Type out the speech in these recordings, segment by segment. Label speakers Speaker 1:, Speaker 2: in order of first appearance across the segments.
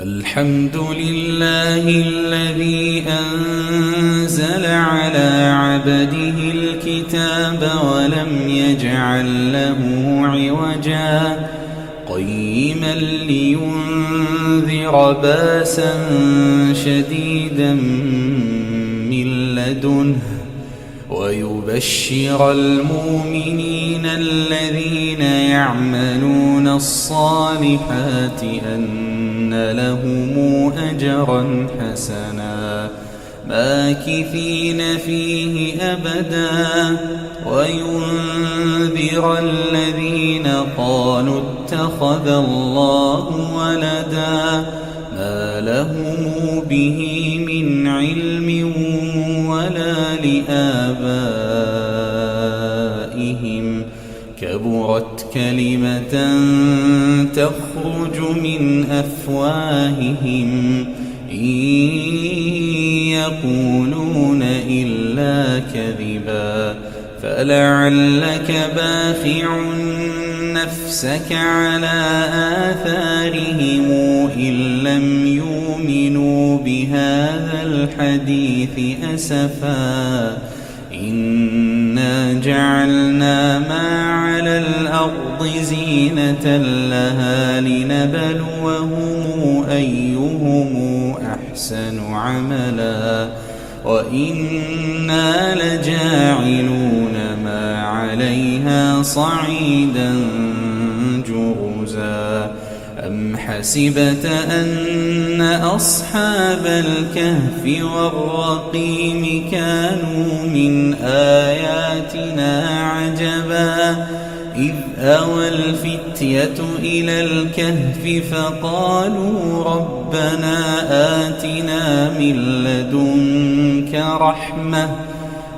Speaker 1: الحمد لله الذي أنزل على عبده الكتاب ولم يجعل له عوجا قيما لينذر باسا شديدا من لدنه ويبشر المؤمنين الذين يعملون الصالحات أن لهم أجرا حسنا ماكثين فيه أبدا وينذر الذين قالوا اتخذ الله ولدا ما لهم به من علم ولا لآبائهم كبرت كلمة تخرج من أفواههم إن يقولون إلا كذبا فلعلك باخع نفسك على آثارهم إن لم يؤمنوا بهذا الحديث أسفا إنا جعلنا ما على الأرض زينة لها لنبلوهم أيهم أحسن عملا وإنا لجاعلون ما عليها صعيدا جرزا أم حسبت أن أصحاب الكهف والرقيم كانوا من آياتنا عجبا إذ أوى الفتية إلى الكهف فقالوا ربنا آتنا من لدنك رحمة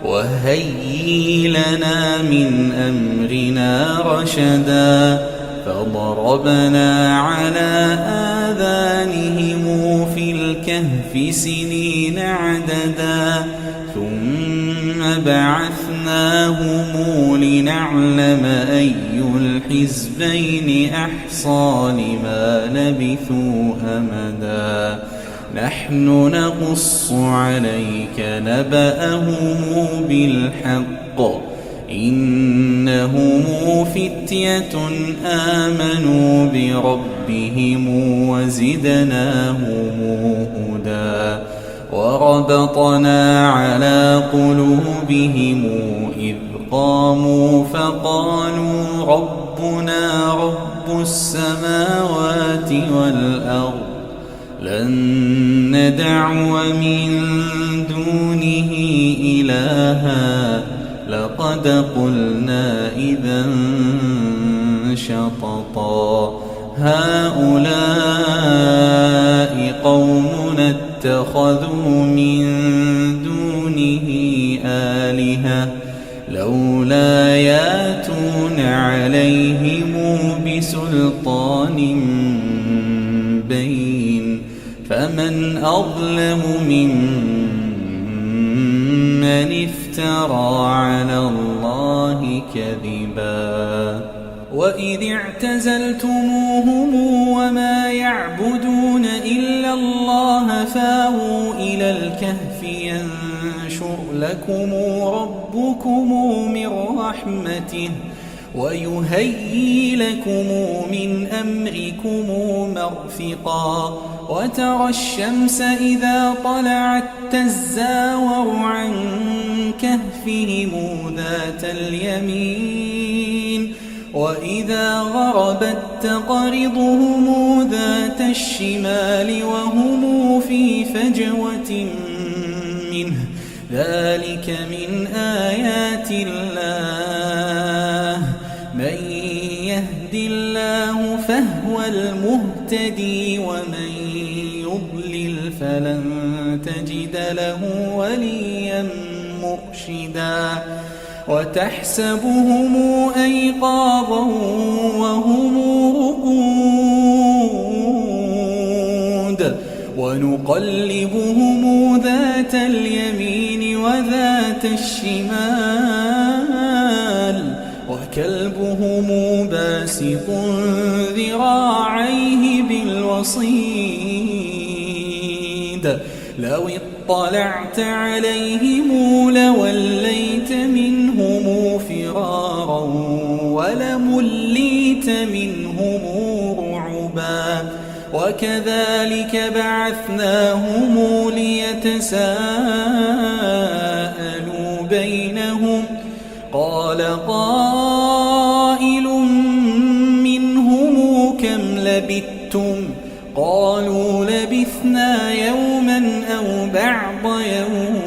Speaker 1: وهيئ لنا من أمرنا رشدا فضربنا على آذانهم في الكهف سنين عددا ثم بعثناهم لنعلم أي الحزبين أحصى لما لبثوا أمدا نحن نقص عليك نبأهم بالحق إنهم فتية آمنوا بربهم وزدناهم هدى وربطنا على قلوبهم إذ قاموا فقالوا ربنا رب السماوات والأرض لن ندعو من دونه إلها لقد قلنا إذا شططا هؤلاء قومنا اتخذوا من دونه آلهة لولا ياتون عليهم بسلطان بين فمن أظلم ممن افترى على الله كذبا وإذ اعتزلتموهم وما يعبدون إلا الله فاووا إلى الكهف ينشر لكم ربكم من رحمته ويهيئ لكم من أمركم مرفقا وترى الشمس إذا طلعت تزاور عن كهفهم ذات اليمين وإذا غربت تقرضهم ذات الشمال وهم في فجوة منه ذلك من آيات الله من يهد الله فهو المهتدي ومن يضلل فلن تجد له وليا مرشدا وتحسبهم أيقاظا وهم رقود ونقلبهم ذات اليمين وذات الشمال وكلبهم باسط ذراعيه بالوصيد لو اطلعت عليهم لوليت منهم فرارا ولمليت منهم رعبا وكذلك بعثناهم ليتساءلوا بينهم قال قائل منهم كم لبثتم قالوا لبثنا يوما أو بعض يوم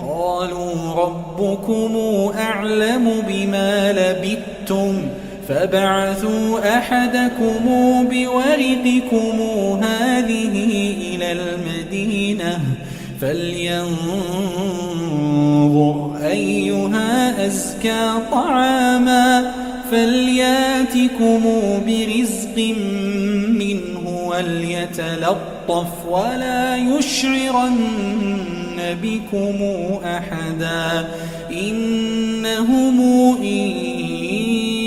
Speaker 1: قالوا ربكم أعلم بما لبثتم فابعثوا أحدكم بورقكم هذه إلى المدينة فلينظر أيها أزكى طعاما فلياتكم برزق منه وليتلطف ولا يشعرن بكم أحدا إنهم إن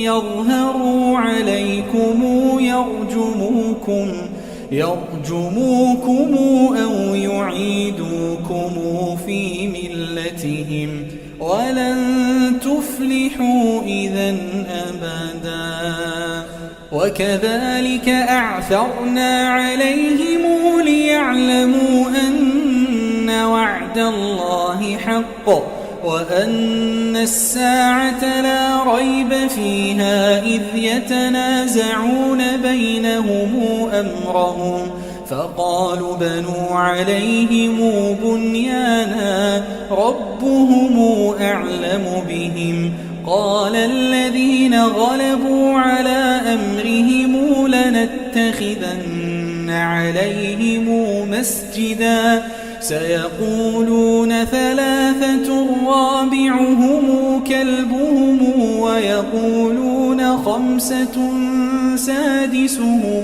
Speaker 1: يظهروا عليكم يرجموكم أو يعيدوكم في ملتهم ولن تفلحوا إذا أبدا وكذلك أعثرنا عليهم ليعلموا أن وعد الله حق وأن الساعة لا ريب فيها إذ يتنازعون بينهم أمرهم فقالوا بنوا عليهم بنيانا ربهم أعلم بهم قال الذين غلبوا على أمرهم لنتخذن عليهم مسجدا سيقولون ثلاثة رابعهم كلبهم ويقولون خمسة سادسهم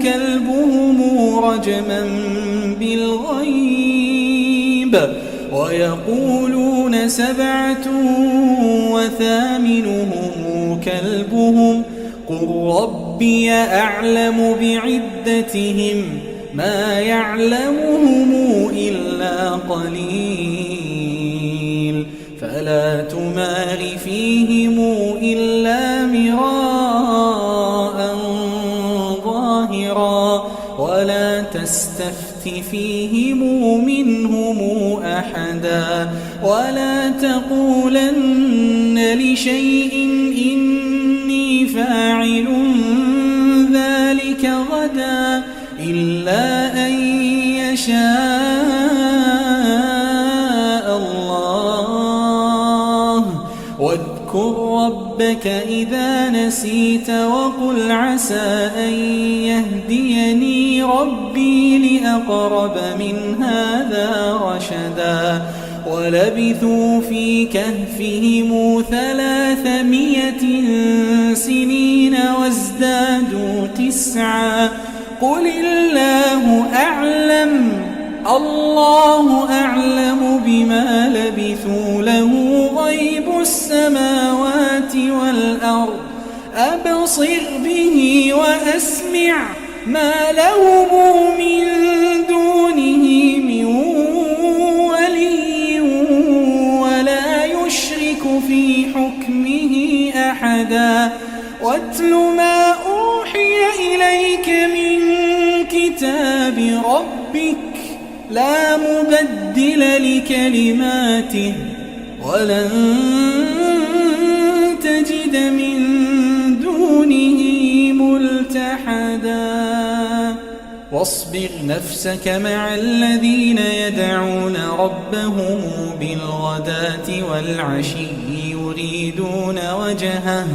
Speaker 1: كلبهم رجما بالغيب ويقولون 7 وثامنهم كلبهم قل ربي أعلم بعدتهم ما يعلمهم إلا قليل فلا تمار فيهم إلا مراء ظاهرا ولا تستفت فيهم منهم أحدا ولا تقولن لشيء إني فاعل ذلك غدا إلا أن يشاء الله واذكر ربك إذا نسيت وقل عسى أن يهديني ربي لأقرب من هذا رشدا ولبثوا في كهفهم 300 سنين وازدادوا 9 قل الله أعلم بما لبثوا له غيب السماوات والأرض أبصر به وأسمع ما لهم من دونه من ولي ولا يشرك في حكمه أحدا واتل ما أوحي إليك من كتاب ربك لا مبدل لكلماته ولن تجد من دونه ملتحدا واصبر نفسك مع الذين يدعون ربهم بالغداة والعشي يريدون وجهه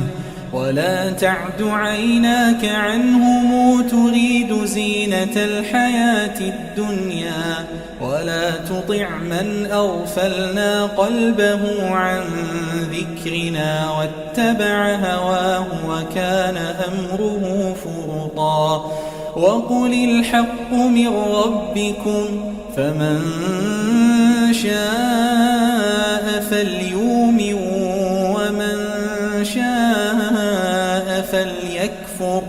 Speaker 1: ولا تعد عيناك عنهم تريد زينة الحياة الدنيا ولا تطع من أغفلنا قلبه عن ذكرنا واتبع هواه وكان أمره فرطا وقل الحق من ربكم فمن شاء فليؤمن ومن شاء فليكفر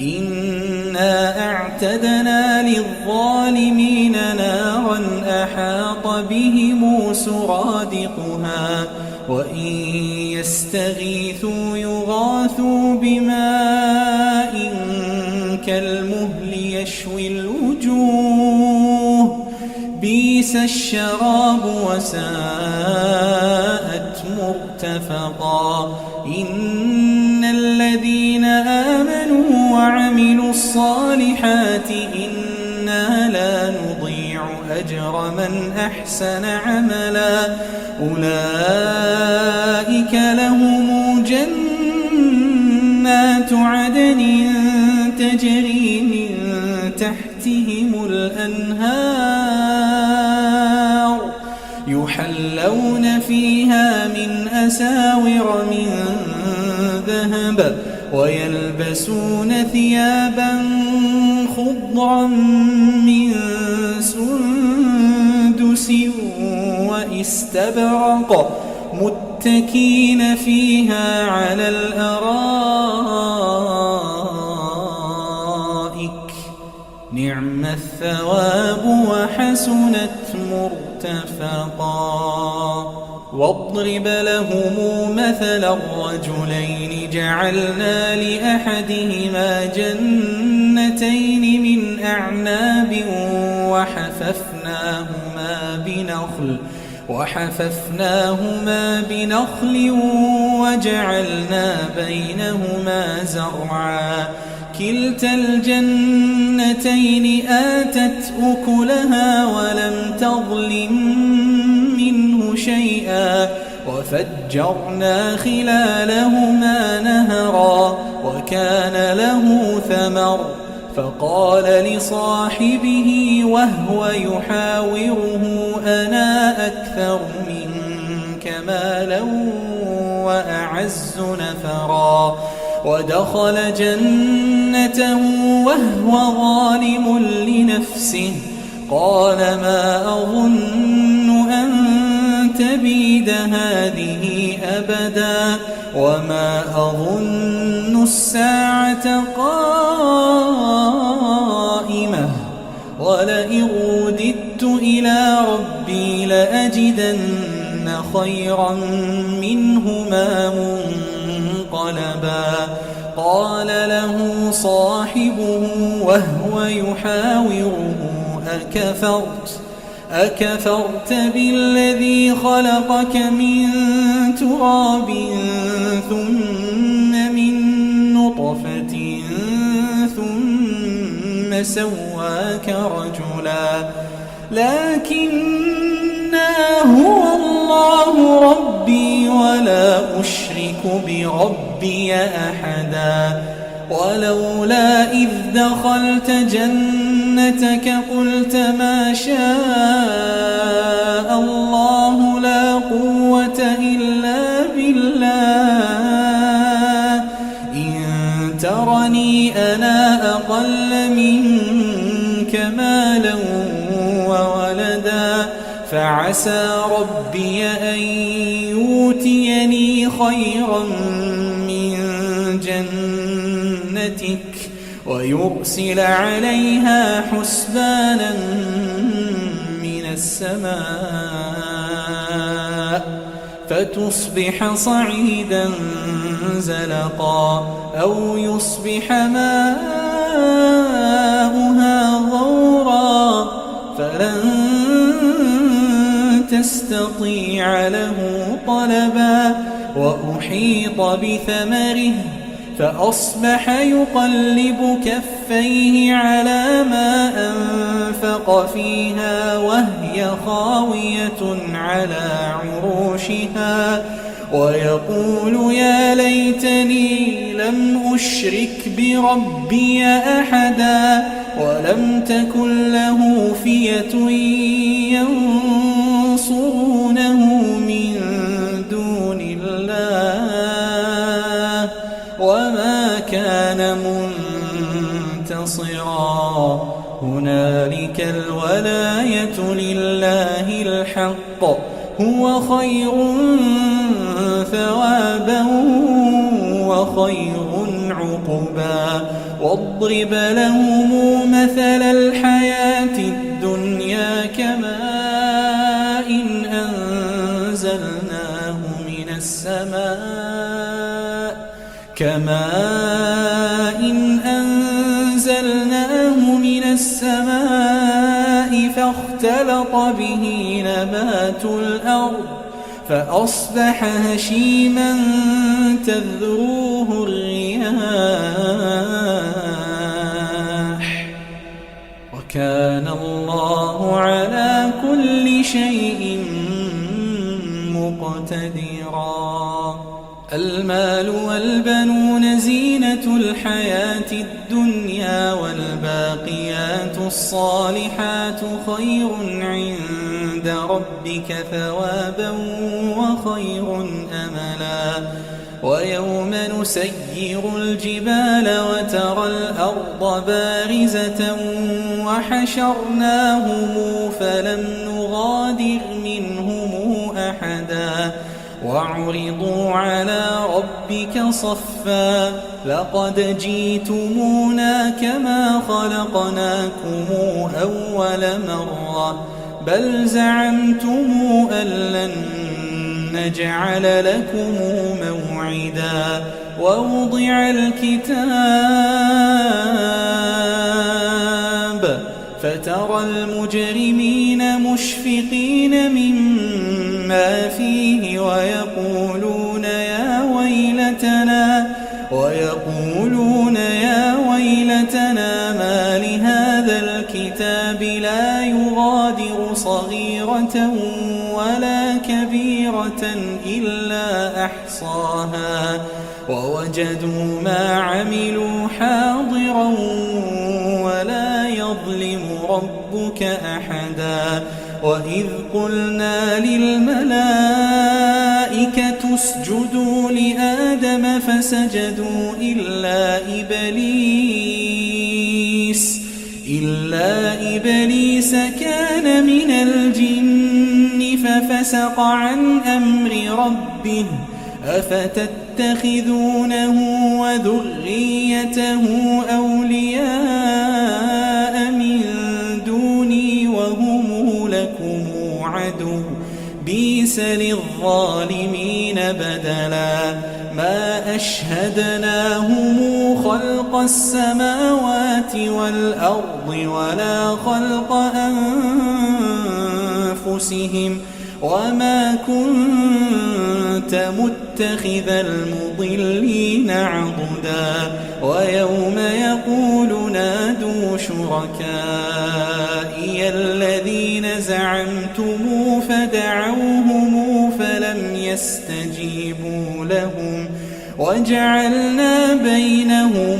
Speaker 1: إنا أعتدنا للظالمين نارا أحاط بهم سرادقها وإن يستغيثوا يغاثوا بماء كالمهل يشوي الوجوه بئس الشراب وساءت مرتفقا إن الذين آمنوا وعملوا الصالحات إنا لا نضيع أجر من أحسن عملا أولئك لهم جنات عدن تجري من تحتهم الأنهار يحلون فيها من أساور من ذهب ويلبسون ثيابا خضرا من سندس واستبرق متكين فيها على الأرائك نعم الثواب وحسنت مرتفقا واضرب لهم مثل الرجلين جعلنا لأحدهما جنتين من أعناب وحففناهما بنخل وجعلنا بينهما زرعا كلتا الجنتين آتت أكلها ولم تظلم منه شيئا وفجرنا خلالهما نهرا وكان له ثمر فقال لصاحبه وهو يحاوره أنا أكثر منك مالا وأعز نفرا ودخل جنته وهو ظالم لنفسه قال ما أظن أن تبيد هذه أبدا وما أظن الساعة قائمة ولئن رددت إلى ربي لأجدن خيرا منهما منقلبا قال له صاحبه وهو يحاوره أكفرت بالذي خلقك من تراب ثم من نطفة ثم سواك رجلا لكن هو الله ربي ولا أشرك بربي أحدا ولولا إذ دخلت جنتك قلت ما شاء الله لا قوة إلا بالله إن ترني أنا أقل منك مالا وولدا فعسى ربي أن يؤتيني خيرا من جنتك ويرسل عليها حسبانا من السماء فتصبح صعيدا زلقا أو يصبح ماؤها غورا فلن تستطيع له طلبا وأحيط بثمره فأصبح يقلب كفيه على ما أنفق فيها وهي خاوية على عروشها ويقول يا ليتني لم أشرك بربي أحدا ولم تكن له فئة ينصرونه من دون الله وما كان منتصرا هنالك الولاية لله الحق هو خير ثوابا وخير عقبا واضرب لهم مثل الحياة الدنيا كماء أنزلناه من السماء فاختلط به نبات الأرض فأصبح هشيما تذروه الرياح وكان الله على كل شيء مقتدرا. المال والبنون زينة الحياة الدنيا والباقيات الصالحات خير عند ربك ثوابا وخير أملا. ويوم نسير الجبال وترى الأرض بارزة وحشرناهم فلم نغادر منهم أحدا وعرضوا على ربك صفا لقد جئتمونا كما خلقناكم أول مرة بل زعمتم أن لن نجعل لكم موعدا. ووضع الكتاب فترى المجرمين مشفقين مما فيه ويقولون يا ويلتنا ما لهذا الكتاب لا يغادر صغيرة ولا كبيرة إلا أحصاها ووجدوا ما عملوا حاضرا ولا يظلم ربك أحدا. وإذ قلنا للملائكة اسجدوا لآدم فسجدوا إلا إبليس كان من الجن ففسق عن أمر ربه أفتتخذونه وذريته أولياء من دوني وهم لكم عدو بئس للظالمين بدلا. ما أشهدناهم خلق السماوات والأرض ولا خلق أنفسهم وما كنت متخذ المضلين عضدا. ويوم يقول نادوا شركائي الذين زعمتم فدعوهم فلم يستجيبوا لهم وجعلنا بينهم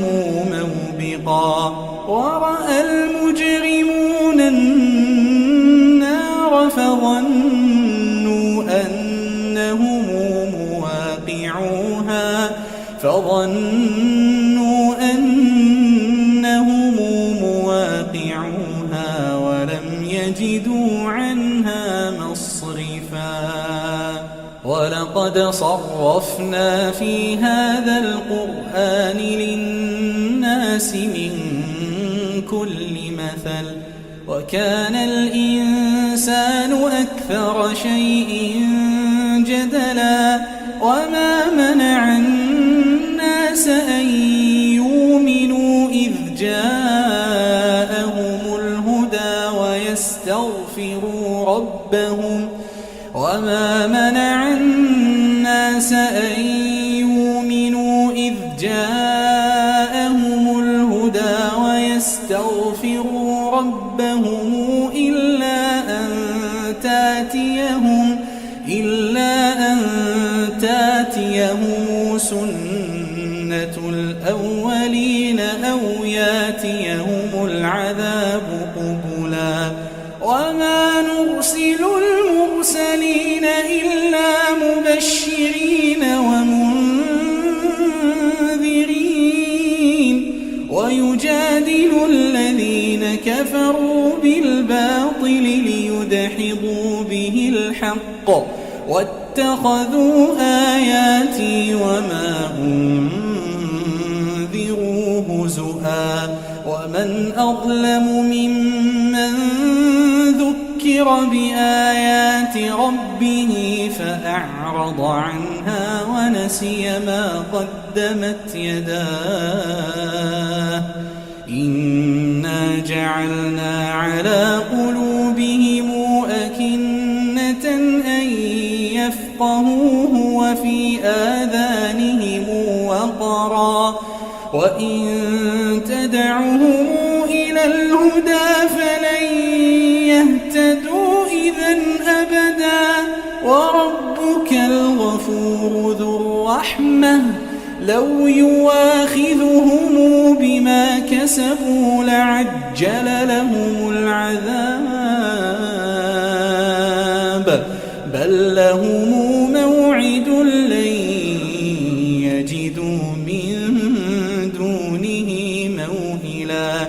Speaker 1: موبقا. ورأى المجرمون النار فظنوا أنهم مواقعوها ولم يجدوا عنها مصرفا. ولقد صرفنا في هذا القرآن للناس من كل مثل وكان الإنسان أكثر شيء جدلا. وما منع الناس أن يؤمنوا إذ جاءهم الهدى ويستغفروا ربهم إلا أن تاتيهم سنة الأولين أو ياتيهم العذاب قبلا. وما نرسل المرسلين إلا مبشرين ومنذرين ويجادل الذين كفروا بالباطل ليدحضوا به الحق واتخذوا آياتي وما أنذروا هزؤا ومن أظلم ممن ذكر بآيات ربه فأعرض عنها ونسي ما قدمت يداه إنا جعلنا على قلوبهم أكنة أن يفقهوه وفي آذانهم وقرا وإن تدعهم إلى الهدى فلن يهتدوا إذا أبدا وربك الغفور ذو الرحمة لو يواخذهم بما كسبوا لعجل لهم العذاب بل لهم موعد لن يجدوا من دونه موئلا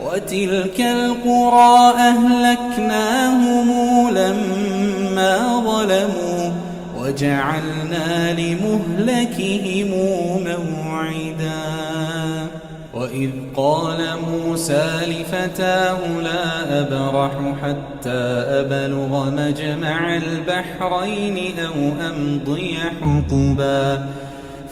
Speaker 1: وتلك القرى أهلكناهم لما ظلموا وجعلنا لمهلكهم موعدا وإذ قال موسى لفتاه لا أبرح حتى أبلغ مجمع البحرين أو أمضي حقبا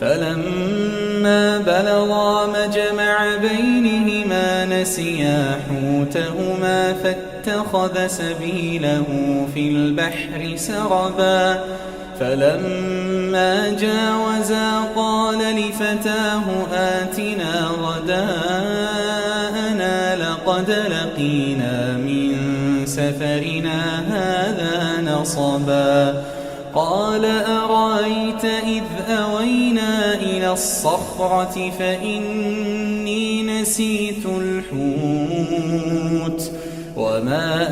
Speaker 1: فلما بلغا مجمع بينهما نسيا حوتهما فاتخذ سبيله في البحر سربا فلما جاوزا قال لفتاه آتنا غداءنا لقد لقينا من سفرنا هذا نصبا قال أرأيت إذ أوينا إلى الصخرة فإني نسيت الحوت وما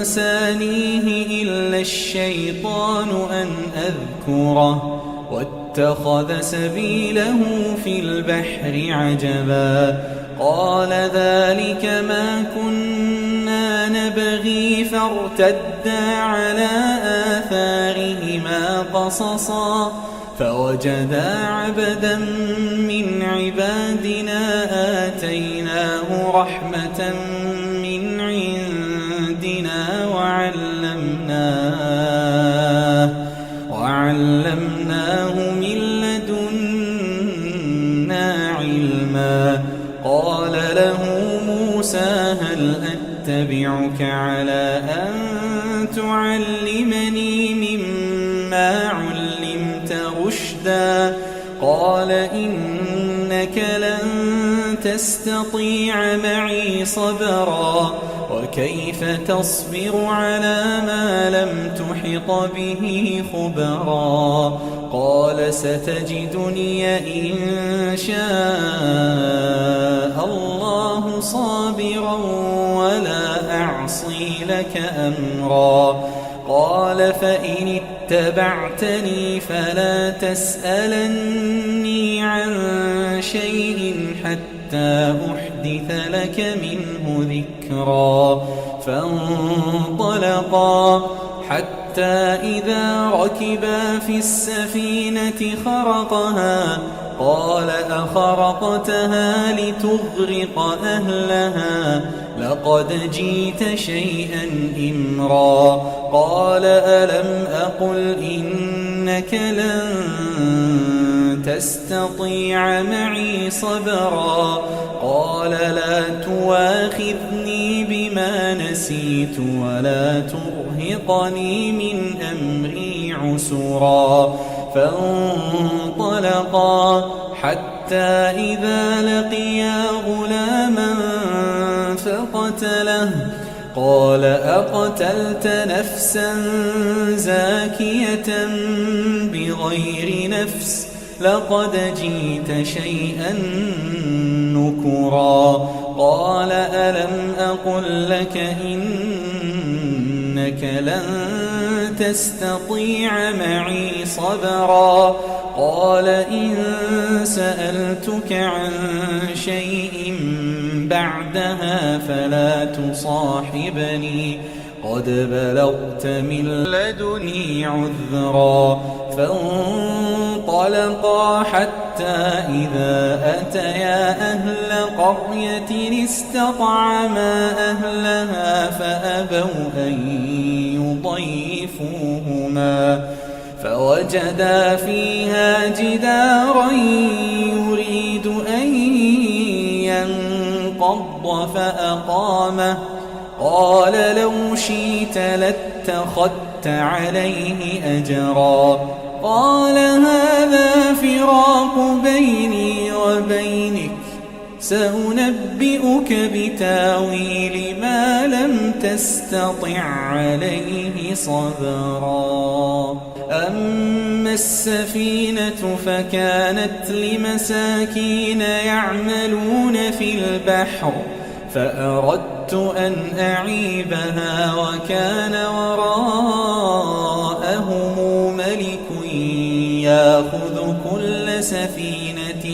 Speaker 1: أنسانيه إلا الشيطان أن أذكره واتخذ سبيله في البحر عجبا قال ذلك ما كنا نبغي فارتدا على آثارهما قصصا فوجدا عبدا من عبادنا آتيناه رحمة من عندنا وعلمناه من لدنا علما قال له موسى هل أتبعك على أن تعلمني مما علمت رشدا قال إنك لن تستطيع معي صبرا وكيف تصبر على ما لم تحط به خبرا قال ستجدني إن شاء الله صابرا ولا أعصي لك أمرا قال فإن اتبعتني فلا تسألني عن شيء حتى أحدث لك منه ذكرا فانطلقا حتى إذا ركبا في السفينة خرقها قال أخرقتها لتغرق أهلها لقد جئت شيئا إمرا قال ألم أقل إنك لن تستطيع معي صبرا قال لا تواخذني بما نسيت ولا ترهقني من أمري عسرا فانطلقا حتى إذا لقيا غلاما فقتله قال أقتلت نفسا زاكية بغير نفس لقد جئت شيئا نكرا قال ألم أقل لك إنك لن تستطيع معي صبرا قال إن سألتك عن شيء بعدها فلا تصاحبني قد بلغت من لدني عذرا. فانطلقا حتى إذا أتيا أهل قرية استطعما أهلها فأبوا أن يضيفوهما فوجدا فيها جدارا يريد أن ينقض فأقامه. قال لو شئت لاتخذت عليه أجرا. قال هذا فراق بيني وبينك سأنبئك بتاويل ما لم تستطع عليه صبرا. أما السفينة فكانت لمساكين يعملون في البحر فأردت أن أعيبها وكان وراءهم ملك يأخذ كل سفينة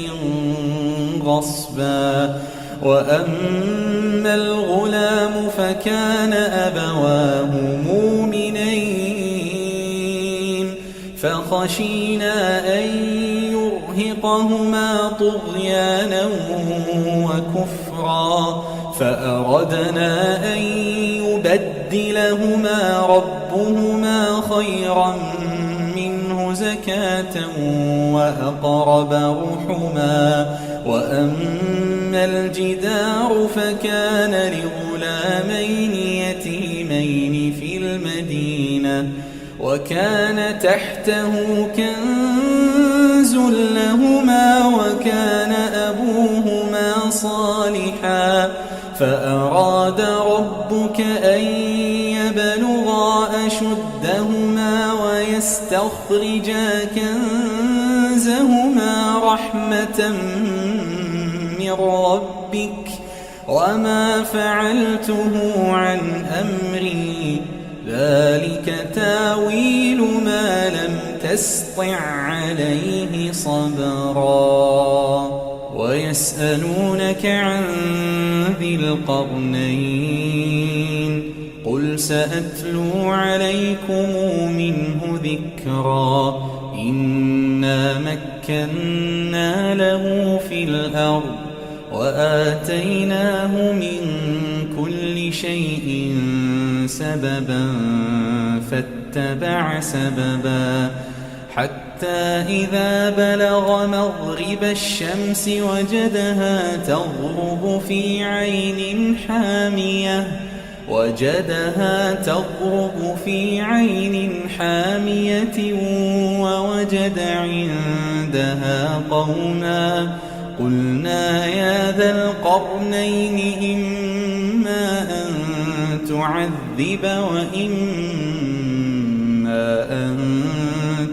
Speaker 1: غصبا. وأما الغلام فكان أبواه مؤمنين فخشينا أن يرهقهما طغيانا وكفرا فأردنا أن يبدلهما ربهما خيرا منه زكاة وأقرب رحما. وأما الجدار فكان لغلامين يتيمين في المدينة وكان تحته كنز لهما وكان أبوهما صالحا فأراد ربك أن يبلغا أشدهما ويستخرجا كنزهما رحمة من ربك وما فعلته عن أمري ذلك تاويل ما لم تسطع عليه صبرا. ويسألونك عن ذي القرنين قل سأتلو عليكم منه ذكرا. إنا مكنا له في الأرض وآتيناه من كل شيء سببا فاتبع سببا حتى إذا بلغ مغرب الشمس وجدها تغرب في عين حامية ووجد عندها قوما قلنا يا ذا القرنين إما أن تعذب وإما أن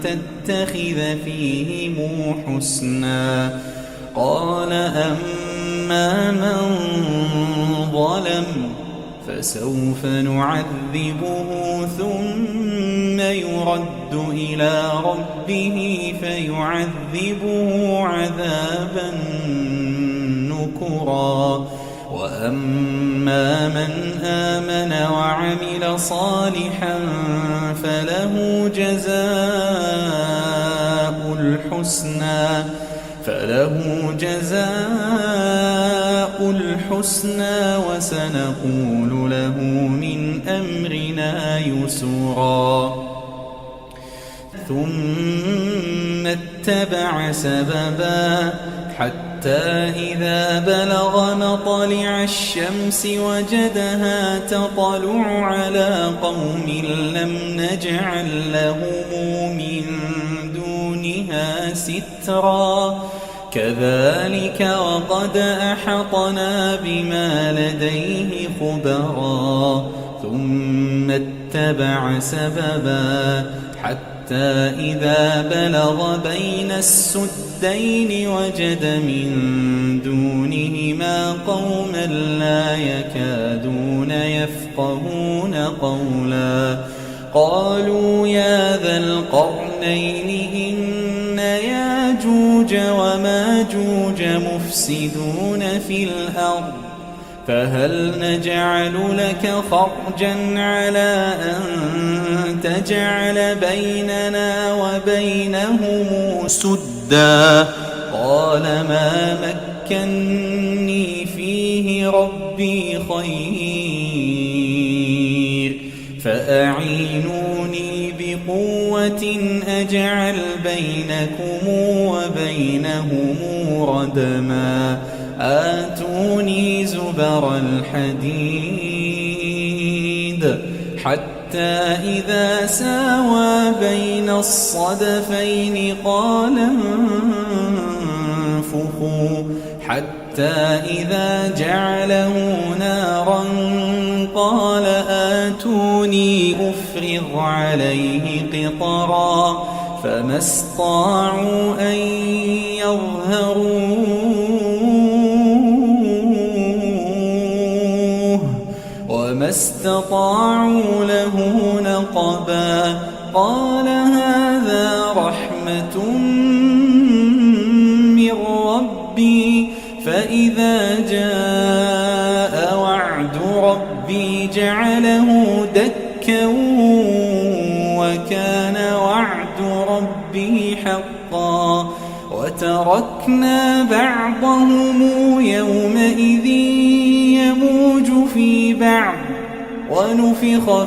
Speaker 1: تتخذ فيهم حسنا. قال أما من ظلم فسوف نعذبه ثم يرد إلى ربه فيعذبه عذابا نكرا. وأما من آمن وعمل صالحا فله جزاء الحسنى وسنقول له من أمرنا يسرا. ثم اتبع سببا حتى إذا بلغ مطلع الشمس وجدها تطلع على قوم لم نجعل لهم من دونها سترا كذلك وقد أحطنا بما لديه خبرا. ثم اتبع سببا حتى إذا بلغ بين السدين وجد من دونهما قوما لا يكادون يفقهون قولا. قالوا يا ذا القرنين إن ياجوج وماجوج مفسدون في الأرض فهل نجعل لك خرجا على أن تجعل بيننا وبينهم سدا؟ قال ما مكني فيه ربي خير فأعينوني بقوة أجعل بينكم وبينهم ردما آتوني زبر الحديد حتى إذا ساوى بين الصدفين قال انفخوا حتى إذا جعله نارا قال آتوني أفرغ عليه قطرا فما استطاعوا أن يظهروه وما استطاعوا له نقبا قال هذا رحمة من ربي فإذا جاء وعد ربي جعله دكا وكان وعد ربي حقا وتركنا بعضهم يومئذ يموج في بعض ونفخ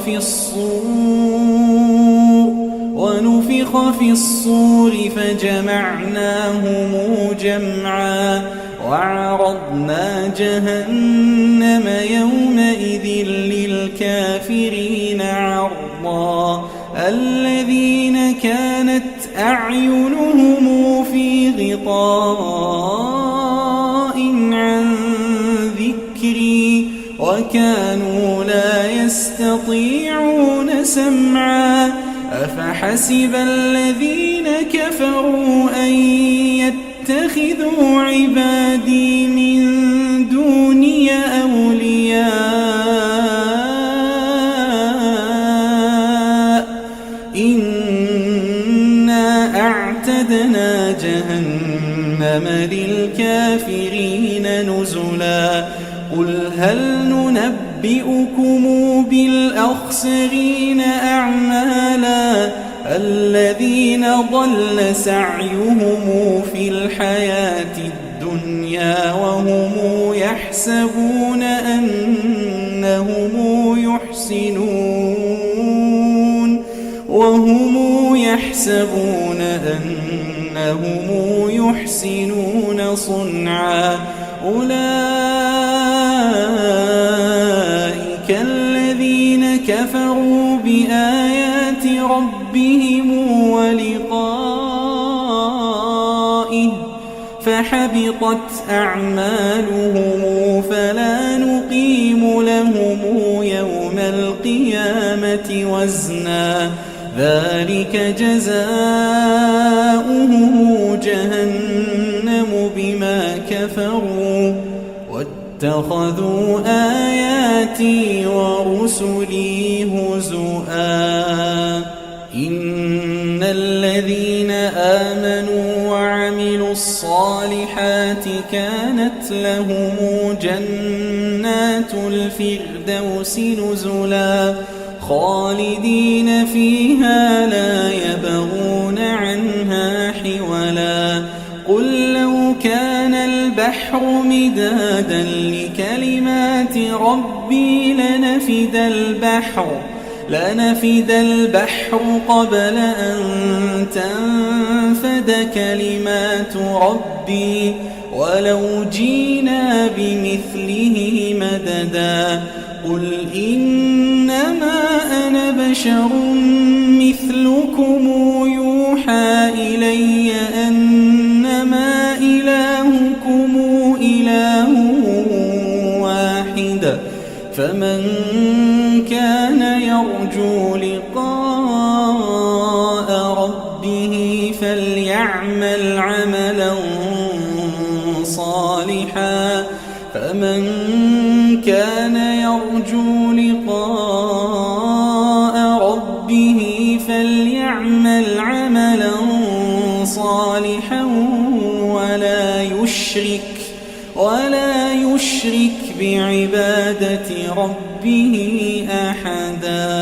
Speaker 1: في الصور فجمعناهم جمعا وعرضنا جهنم يومئذ للكافرين عرضا الذين كانت أعينهم في غطاء عن ذكري وكانوا لا يستطيعون سمعا أفحسب الذين كفروا أن يتخذوا عبادي من دوني أولياء إنا أعتدنا جهنم للكافرين نزلا قل هل ننبئكم بالأخسرين أعمالا الذين ضل سعيهم في الحياة الدنيا وهم يحسبون أنهم يحسنون صنعا أولئك الذين كفروا بآيات ربهم ولقائه فحبطت أعمالهم فلا نقيم لهم يوم القيامة وزنا ذلك جزاؤهم جهنم بما كفروا واتخذوا آياتي ورسلي هزؤا إن الذين آمنوا وعملوا الصالحات كانت لهم جنات الفردوس نزلا خالدين فيها لا يبغون عنها حولا قل لو كان البحر مدادا لكلمات ربي لنفد البحر قبل أن تنفد كلمات ربي ولو جينا بمثله مددا قل إنما أنا بشر مثلكم يوحى إلي أنما إلهكم إله واحد فمن كان يرجو لقاء ربه فليعمل عملا صالحا ولا يشرك بعبادة ربه أحدا.